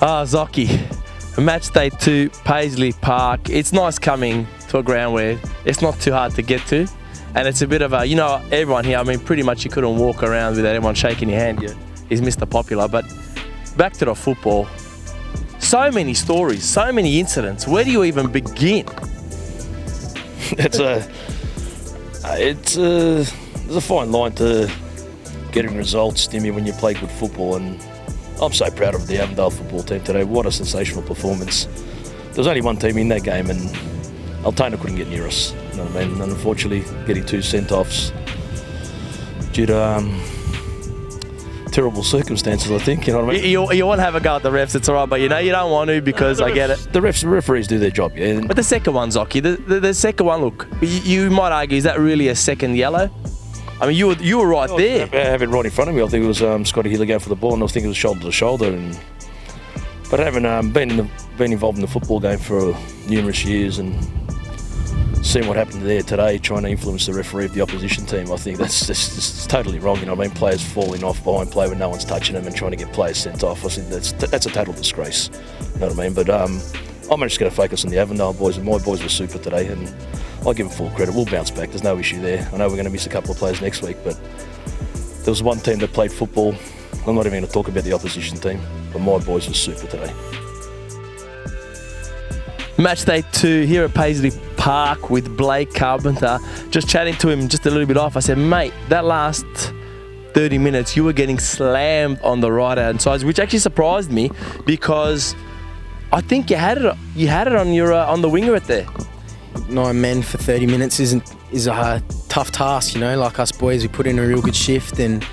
Zocky, match day 2, Paisley Park. It's nice coming to a ground where it's not too hard to get to. And it's a bit of a, everyone here, I mean, pretty much you couldn't walk around without everyone shaking your hand. He's Mr. Popular. But back to the football. So many stories, so many incidents. Where do you even begin? There's a fine line to getting results, Stimmy, when you play good football. And I'm so proud of the Avondale football team today. What a sensational performance. There was only one team in that game, and Altona couldn't get near us. You know what I mean? And unfortunately, getting 2 sent-offs due to terrible circumstances, I think. You know what I mean? You want to have a go at the refs, it's all right, but you don't want to because I get it. The referees do their job, yeah. But the second one, Zocky, the second one, look, you might argue, is that really a second yellow? I mean, you were right there. I have it right in front of me. I think it was Scotty Healy going for the ball, and I was thinking it was shoulder to shoulder. But having been involved in the football game for numerous years and seeing what happened there today, trying to influence the referee of the opposition team, I think that's totally wrong. You know what I mean? Players falling off behind play when no one's touching them and trying to get players sent off. I think that's a total disgrace. You know what I mean? But I'm just going to focus on the Avondale boys, and my boys were super today, and I'll give them full credit. We'll bounce back. There's no issue there. I know we're going to miss a couple of players next week, but there was one team that played football. I'm not even going to talk about the opposition team, but my boys were super today. Match day 2 here at Paisley Park with Blake Carpenter. Just chatting to him just a little bit off. I said, mate, that last 30 minutes you were getting slammed on the right hand side, which actually surprised me because I think you had it on your on the winger right there. 9 men for 30 minutes is a tough task, like us boys, we put in a real good shift, and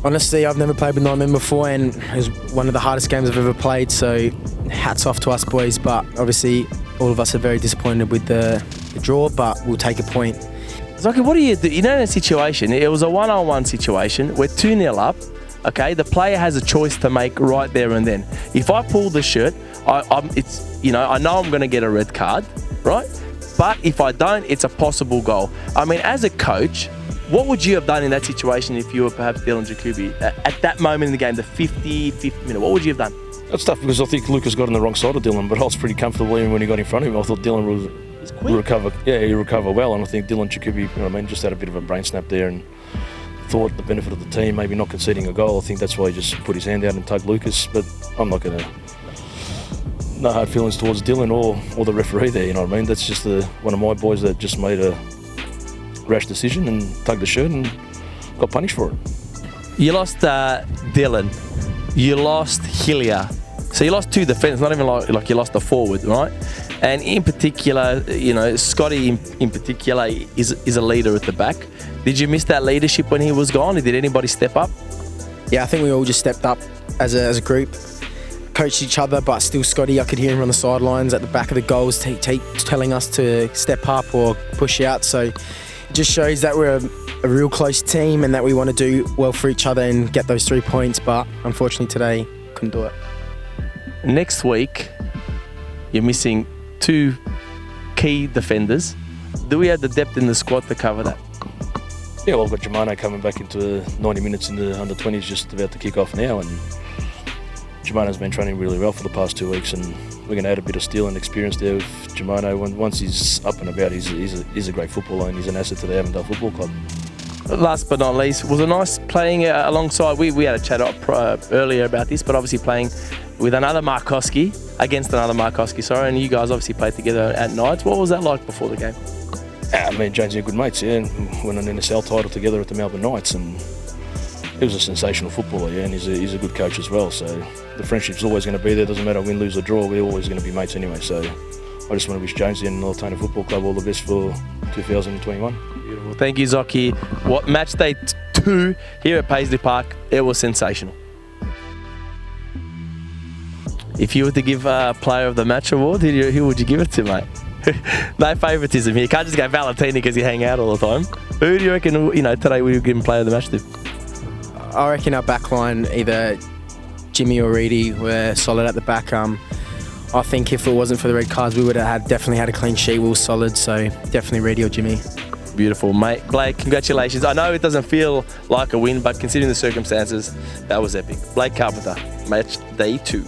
honestly, I've never played with 9 men before, and it was one of the hardest games I've ever played, so hats off to us boys, but obviously all of us are very disappointed with the draw, but we'll take a point. Zocky, what do you do? In a situation, it was a 1-on-1 situation, we're 2-0 up, okay, the player has a choice to make right there and then. If I pull the shirt, I know I'm going to get a red card, right? But if I don't, it's a possible goal. I mean, as a coach, what would you have done in that situation if you were perhaps Dylan Jacoby at that moment in the game, the 55th minute? What would you have done? That's tough because I think Lucas got on the wrong side of Dylan, but I was pretty comfortable even when he got in front of him. I thought Dylan would recover. Yeah, he recovered well, and I think Dylan Jacoby, just had a bit of a brain snap there and thought the benefit of the team, maybe not conceding a goal. I think that's why he just put his hand out and tugged Lucas. But I'm not going to. No hard feelings towards Dylan or the referee there. You know what I mean? That's just one of my boys that just made a rash decision and tugged the shirt and got punished for it. You lost Dylan, you lost Hillier, so you lost 2 defenders, not even like you lost a forward, right? And in particular, Scotty in particular is a leader at the back. Did you miss that leadership when he was gone? Did anybody step up? Yeah, I think we all just stepped up as a group, coached each other, but still Scotty, I could hear him on the sidelines at the back of the goals telling us to step up or push out, so it just shows that we're a real close team and that we want to do well for each other and get those 3 points, but unfortunately today, couldn't do it. Next week, you're missing 2 key defenders. Do we have the depth in the squad to cover that? Yeah, well, we've got Germano coming back into 90 minutes in the under-20s, just about to kick off now, and Germano's been training really well for the past 2 weeks, and we're going to add a bit of skill and experience there with Germano. Once he's up and about, he's a great footballer, and he's an asset to the Avondale Football Club. Last but not least, was it nice playing alongside, we had a chat up earlier about this, but obviously playing with another Markovski, against another Markovski, and you guys obviously played together at nights. What was that like before the game? Me and James are good mates, yeah, and won an NSL title together at the Melbourne Knights, and he was a sensational footballer, yeah, and he's a good coach as well, so the friendship's always going to be there. Doesn't matter win, lose or draw, we're always going to be mates anyway, so I just want to wish Jonesy and Altona Football Club all the best for 2021. Beautiful. Thank you, Zocky. Match day 2 here at Paisley Park, it was sensational. If you were to give a Player of the Match award, who would you give it to, mate? No favouritism here. You can't just go Valentini because you hang out all the time. Who do you reckon, today we would give him Player of the Match to? I reckon our back line, either Jimmy or Reedy, were solid at the back. I think if it wasn't for the red cards, we would have definitely had a clean sheet. We were solid, so definitely Reedy or Jimmy. Beautiful, mate. Blake, congratulations. I know it doesn't feel like a win, but considering the circumstances, that was epic. Blake Carpenter, match day 2.